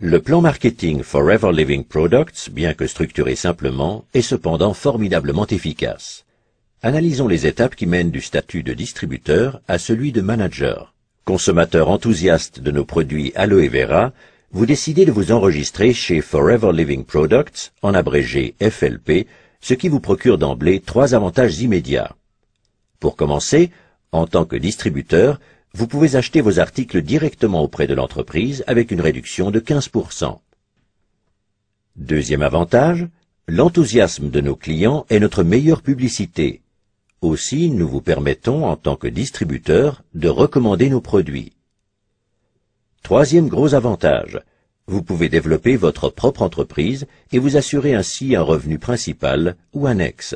Le plan marketing Forever Living Products, bien que structuré simplement, est cependant formidablement efficace. Analysons les étapes qui mènent du statut de distributeur à celui de manager. Consommateur enthousiaste de nos produits Aloe Vera, vous décidez de vous enregistrer chez Forever Living Products, en abrégé FLP, ce qui vous procure d'emblée 3 avantages immédiats. Pour commencer, en tant que distributeur, vous pouvez acheter vos articles directement auprès de l'entreprise avec une réduction de 15%. Deuxième avantage, l'enthousiasme de nos clients est notre meilleure publicité. Aussi, nous vous permettons, en tant que distributeur, de recommander nos produits. Troisième gros avantage, vous pouvez développer votre propre entreprise et vous assurer ainsi un revenu principal ou annexe.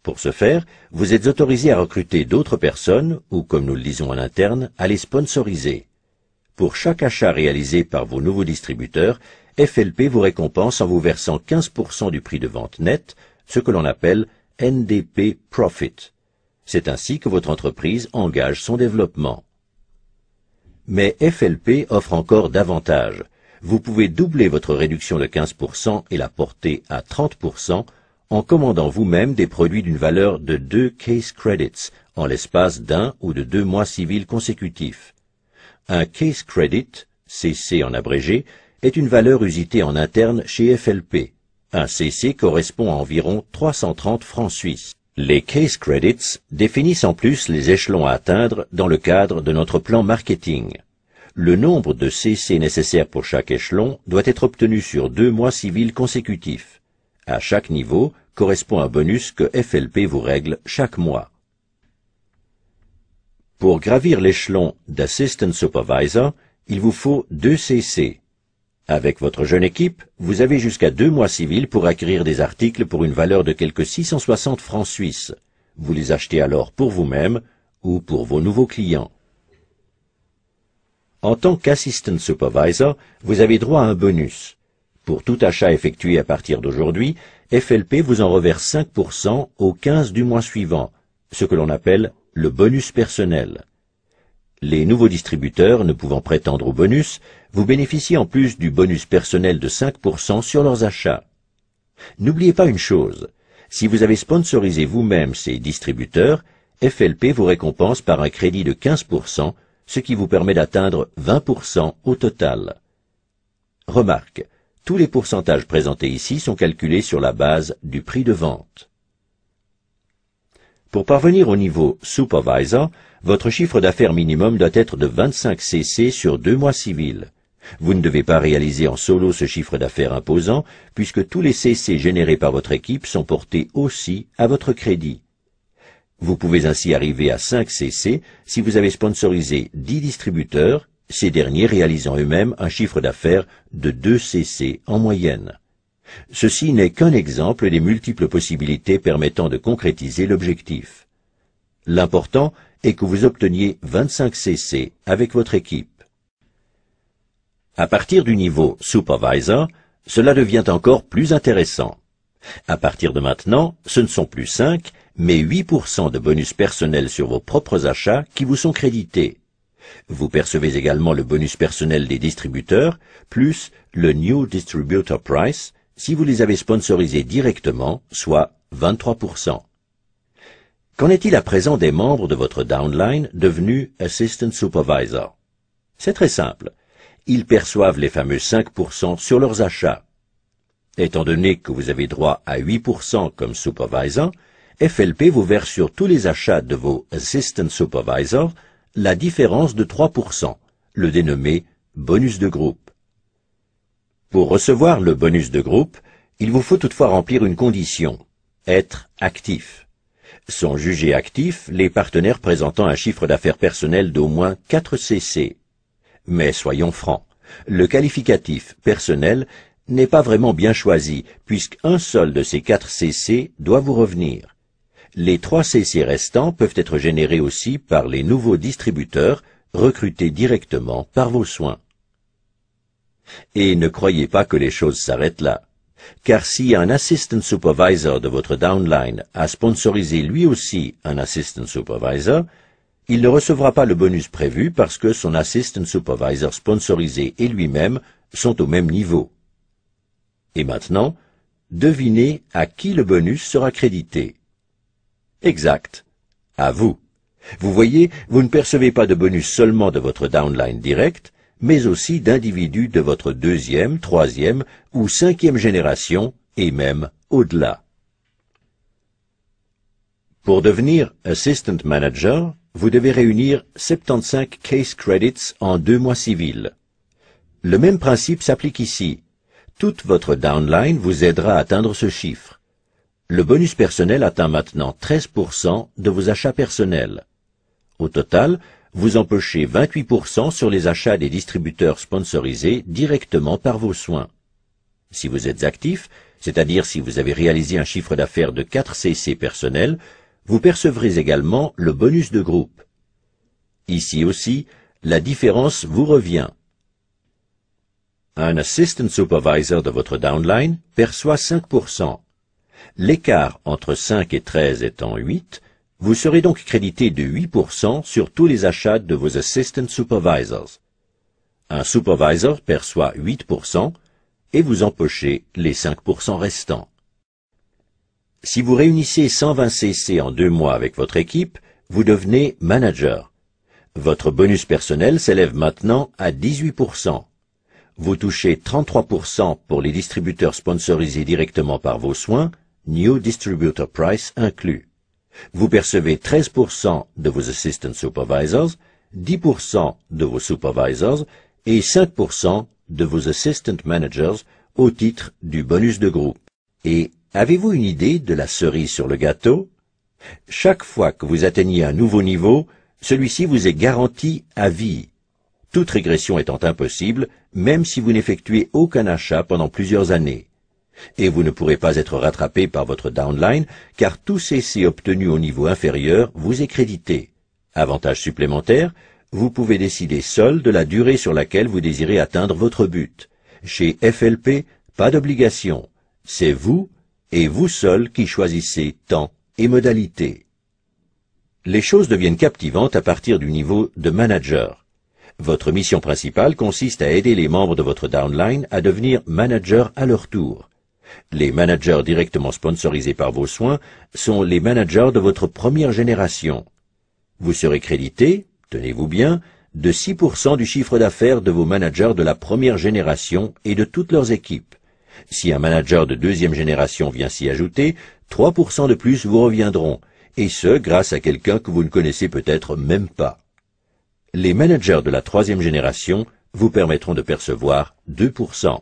Pour ce faire, vous êtes autorisé à recruter d'autres personnes ou, comme nous le disons en interne, à les sponsoriser. Pour chaque achat réalisé par vos nouveaux distributeurs, FLP vous récompense en vous versant 15% du prix de vente net, ce que l'on appelle NDP Profit. C'est ainsi que votre entreprise engage son développement. Mais FLP offre encore davantage. Vous pouvez doubler votre réduction de 15% et la porter à 30% en commandant vous-même des produits d'une valeur de 2 case credits en l'espace d'1 ou de 2 mois civils consécutifs. Un case credit, CC en abrégé, est une valeur usitée en interne chez FLP. Un CC correspond à environ 330 francs suisses. Les case credits définissent en plus les échelons à atteindre dans le cadre de notre plan marketing. Le nombre de CC nécessaires pour chaque échelon doit être obtenu sur 2 mois civils consécutifs. À chaque niveau correspond un bonus que FLP vous règle chaque mois. Pour gravir l'échelon d'Assistant Supervisor, il vous faut 2 CC. Avec votre jeune équipe, vous avez jusqu'à 2 mois civils pour acquérir des articles pour une valeur de quelque 660 francs suisses. Vous les achetez alors pour vous-même ou pour vos nouveaux clients. En tant qu'Assistant Supervisor, vous avez droit à un bonus. Pour tout achat effectué à partir d'aujourd'hui, FLP vous en reverse 5% au 15 du mois suivant, ce que l'on appelle le bonus personnel. Les nouveaux distributeurs ne pouvant prétendre au bonus, vous bénéficiez en plus du bonus personnel de 5% sur leurs achats. N'oubliez pas une chose, si vous avez sponsorisé vous-même ces distributeurs, FLP vous récompense par un crédit de 15%, ce qui vous permet d'atteindre 20% au total. Remarque, tous les pourcentages présentés ici sont calculés sur la base du prix de vente. Pour parvenir au niveau Supervisor, votre chiffre d'affaires minimum doit être de 25 CC sur 2 mois civils. Vous ne devez pas réaliser en solo ce chiffre d'affaires imposant, puisque tous les CC générés par votre équipe sont portés aussi à votre crédit. Vous pouvez ainsi arriver à 5 CC si vous avez sponsorisé 10 distributeurs, ces derniers réalisant eux-mêmes un chiffre d'affaires de 2 CC en moyenne. Ceci n'est qu'un exemple des multiples possibilités permettant de concrétiser l'objectif. L'important est que vous obteniez 25 CC avec votre équipe. À partir du niveau Supervisor, cela devient encore plus intéressant. À partir de maintenant, ce ne sont plus 5, mais 8% de bonus personnel sur vos propres achats qui vous sont crédités. Vous percevez également le bonus personnel des distributeurs, plus le New Distributor Price, si vous les avez sponsorisés directement, soit 23%. Qu'en est-il à présent des membres de votre downline devenus Assistant Supervisor? C'est très simple. Ils perçoivent les fameux 5% sur leurs achats. Étant donné que vous avez droit à 8% comme Supervisor, FLP vous verse sur tous les achats de vos Assistant Supervisors la différence de 3%, le dénommé bonus de groupe. Pour recevoir le bonus de groupe, il vous faut toutefois remplir une condition, être actif. Sont jugés actifs les partenaires présentant un chiffre d'affaires personnel d'au moins 4 CC. Mais soyons francs, le qualificatif personnel n'est pas vraiment bien choisi, puisqu'un seul de ces 4 CC doit vous revenir. Les 3 CC restants peuvent être générés aussi par les nouveaux distributeurs recrutés directement par vos soins. Et ne croyez pas que les choses s'arrêtent là, car si un Assistant Supervisor de votre downline a sponsorisé lui aussi un Assistant Supervisor, il ne recevra pas le bonus prévu parce que son Assistant Supervisor sponsorisé et lui-même sont au même niveau. Et maintenant, devinez à qui le bonus sera crédité. Exact, à vous. Vous voyez, vous ne percevez pas de bonus seulement de votre downline direct, mais aussi d'individus de votre deuxième, troisième ou cinquième génération, et même au-delà. Pour devenir Assistant Manager, vous devez réunir 75 Case Credits en 2 mois civils. Le même principe s'applique ici. Toute votre downline vous aidera à atteindre ce chiffre. Le bonus personnel atteint maintenant 13% de vos achats personnels. Au total, vous empochez 28% sur les achats des distributeurs sponsorisés directement par vos soins. Si vous êtes actif, c'est-à-dire si vous avez réalisé un chiffre d'affaires de 4 CC personnels, vous percevrez également le bonus de groupe. Ici aussi, la différence vous revient. Un Assistant Supervisor de votre downline perçoit 5%. L'écart entre 5 et 13 étant 8, vous serez donc crédité de 8% sur tous les achats de vos Assistant Supervisors. Un Supervisor perçoit 8% et vous empochez les 5% restants. Si vous réunissez 120 CC en 2 mois avec votre équipe, vous devenez Manager. Votre bonus personnel s'élève maintenant à 18%. Vous touchez 33% pour les distributeurs sponsorisés directement par vos soins, New Distributor Price inclus. Vous percevez 13% de vos Assistant Supervisors, 10% de vos Supervisors et 5% de vos Assistant Managers au titre du bonus de groupe. Et avez-vous une idée de la cerise sur le gâteau? Chaque fois que vous atteignez un nouveau niveau, celui-ci vous est garanti à vie. Toute régression étant impossible, même si vous n'effectuez aucun achat pendant plusieurs années. Et vous ne pourrez pas être rattrapé par votre downline, car tout CC obtenu au niveau inférieur vous est crédité. Avantage supplémentaire, vous pouvez décider seul de la durée sur laquelle vous désirez atteindre votre but. Chez FLP, pas d'obligation. C'est vous, et vous seul, qui choisissez temps et modalités. Les choses deviennent captivantes à partir du niveau de manager. Votre mission principale consiste à aider les membres de votre downline à devenir managers à leur tour. Les managers directement sponsorisés par vos soins sont les managers de votre première génération. Vous serez crédité, tenez-vous bien, de 6% du chiffre d'affaires de vos managers de la première génération et de toutes leurs équipes. Si un manager de deuxième génération vient s'y ajouter, 3% de plus vous reviendront, et ce grâce à quelqu'un que vous ne connaissez peut-être même pas. Les managers de la troisième génération vous permettront de percevoir 2%.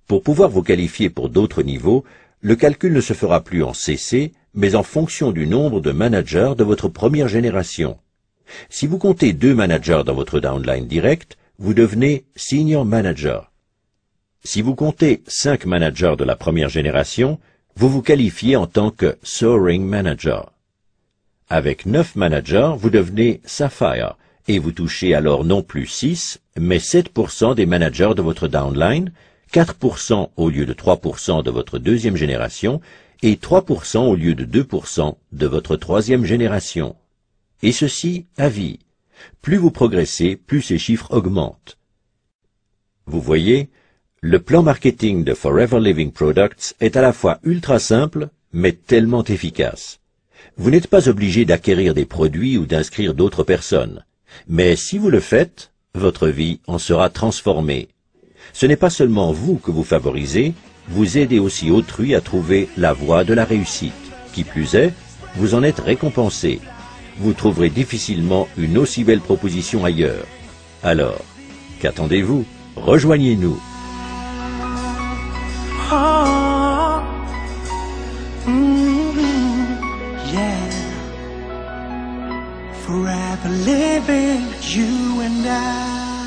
Pour pouvoir vous qualifier pour d'autres niveaux, le calcul ne se fera plus en CC, mais en fonction du nombre de managers de votre première génération. Si vous comptez 2 managers dans votre downline direct, vous devenez Senior Manager. Si vous comptez 5 managers de la première génération, vous vous qualifiez en tant que Soaring Manager. Avec 9 managers, vous devenez Sapphire, et vous touchez alors non plus 6, mais 7% des managers de votre downline, 4% au lieu de 3% de votre deuxième génération, et 3% au lieu de 2% de votre troisième génération. Et ceci à vie. Plus vous progressez, plus ces chiffres augmentent. Vous voyez, le plan marketing de Forever Living Products est à la fois ultra simple, mais tellement efficace. Vous n'êtes pas obligé d'acquérir des produits ou d'inscrire d'autres personnes. Mais si vous le faites, votre vie en sera transformée. Ce n'est pas seulement vous que vous favorisez, vous aidez aussi autrui à trouver la voie de la réussite. Qui plus est, vous en êtes récompensé. Vous trouverez difficilement une aussi belle proposition ailleurs. Alors, qu'attendez-vous? Rejoignez-nous. Oh, yeah. Forever living, you and I.